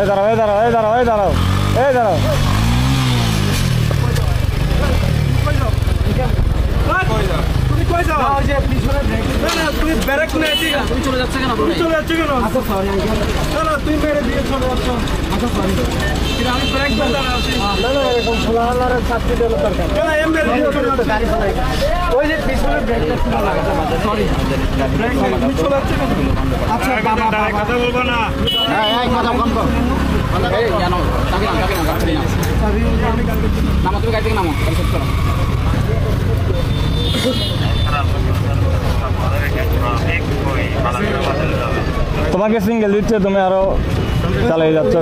দাঁড়াও এই দাঁড়াও এই দাঁড়াও এই দাঁড়াও এই দাঁড়াও তুমি ব্রেক না তুমি চলে যাচ্ছে কেন চলে যাচ্ছে কেন আচ্ছা সরি না না তুমি মেরে দিয়ে চলে যাচ্ছ আচ্ছা সরি কিন্তু আমি ব্রেক করতে আছি না না এরকম ফলালার ছাত্রী দেওয়ার দরকার না এম মেরে দিয়ে চলে যাচ্ছে গাড়ি চালাই ওই যে পিছনে ব্রেকটা ছিল লাগাতে মাঝে সরি ব্রেক তুমি চলে যাচ্ছে কেন আচ্ছা বাবা কথা বলবো না হ্যাঁ এই কথা বন্ধ এই জানো তাকে না গাড়ি না সরি আমি গাড়ি নামো তুমি গাড়ি থেকে নামো গাড়ি সেট করো তোমাকে সিঙ্গেল দিচ্ছে তুমি আরো চালিয়ে যাচ্ছ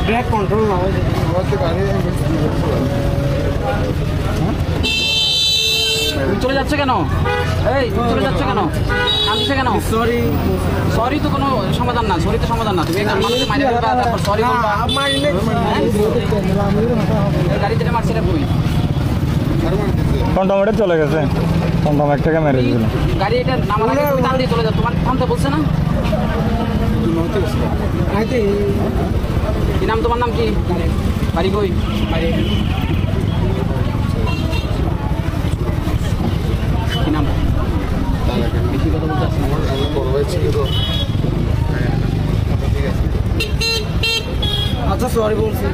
ব্রেক কন্ট্রোল না হয় চলে যাচ্ছে কেন এই চলে যাচ্ছে কেন কাঁদছে কেন সরি সরি তো কোনো সমাধান না সরি তো সমাধান না তুমি একজন মানুষকে মাইরে ফেলবা তারপর সরি বলবা গাড়িতে মারছে রে তুমি টমটমেটে চলে গেছে টমটম একটাকে মেরে দিল গাড়ি এটা নামার আগে তুমি টান দিয়ে চলে যাও তোমার থামতে বলছে না কি নাম তোমার নাম কি বাড়ি কই বাড়ি কি নাম বেশি কথা বলতে আসছে আচ্ছা সরি বলছি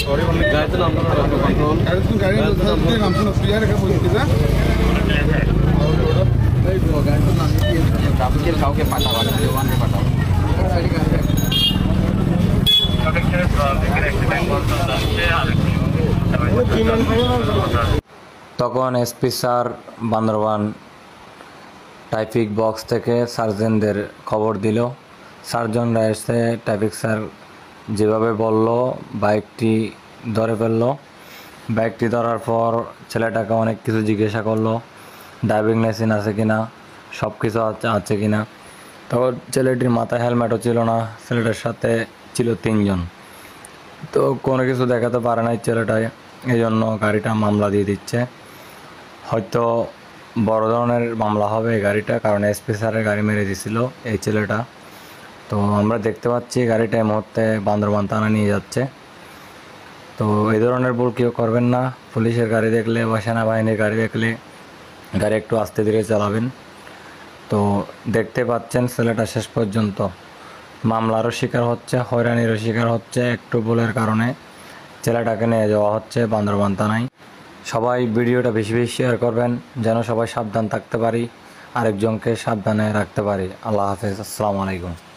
সরি বললে গাড়িতে নাম কন্ট্রোল গাড়ি তুমি গাড়ি নাম শুনো প্রিয়া রেখে বলছি না এই গো গাড়িতে নাম দিয়ে ট্রাফিকের কাউকে পাঠাও জওয়ানকে পাঠাও তখন SP sir Bandarban traffic box থেকে সার্জেনদের খবর দিল সার্জনরা এসে ট্রাফিক স্যার যেভাবে বলল বাইকটি ধরে ফেললো বাইকটি ধরার পর ছেলেটাকে অনেক কিছু জিজ্ঞাসা করলো ড্রাইভিং লাইসেন্স আছে কিনা সব কিছু আছে কিনা তো ছেলেটির মাথায় হেলমেটও ছিল না ছেলেটার সাথে ছিল 3 জন তো কোনো কিছু দেখাতে পারে নাই ছেলেটায় এই জন্য গাড়িটা মামলা দিয়ে দিচ্ছে হয়তো বড় ধরনের মামলা হবে এই গাড়িটা কারণ এসপি স্যারের গাড়ি মেরে দিছিল এই ছেলেটা তো আমরা দেখতে পাচ্ছি গাড়িটা এই মুহূর্তে বান্দরবান থানা নিয়ে যাচ্ছে তো এই ধরনের ভুল কেউ করবেন না পুলিশের গাড়ি দেখলে বা সেনাবাহিনীর গাড়ি দেখলে গাড়ি একটু আস্তে ধীরে চালাবেন তো দেখতে পাচ্ছেন ছেলেটা শেষ পর্যন্ত মামলারও শিকার হচ্ছে হয়রানিরও শিকার হচ্ছে একটু ভুলের কারণে ছেলেটাকে নিয়ে যাওয়া হচ্ছে বান্দরবান থানায় সবাই ভিডিওটা বেশি বেশি শেয়ার করবেন যেন সবাই সাবধান থাকতে পারি আরেকজনকে সাবধানে রাখতে পারি আল্লাহ হাফেজ আসসালামু আলাইকুম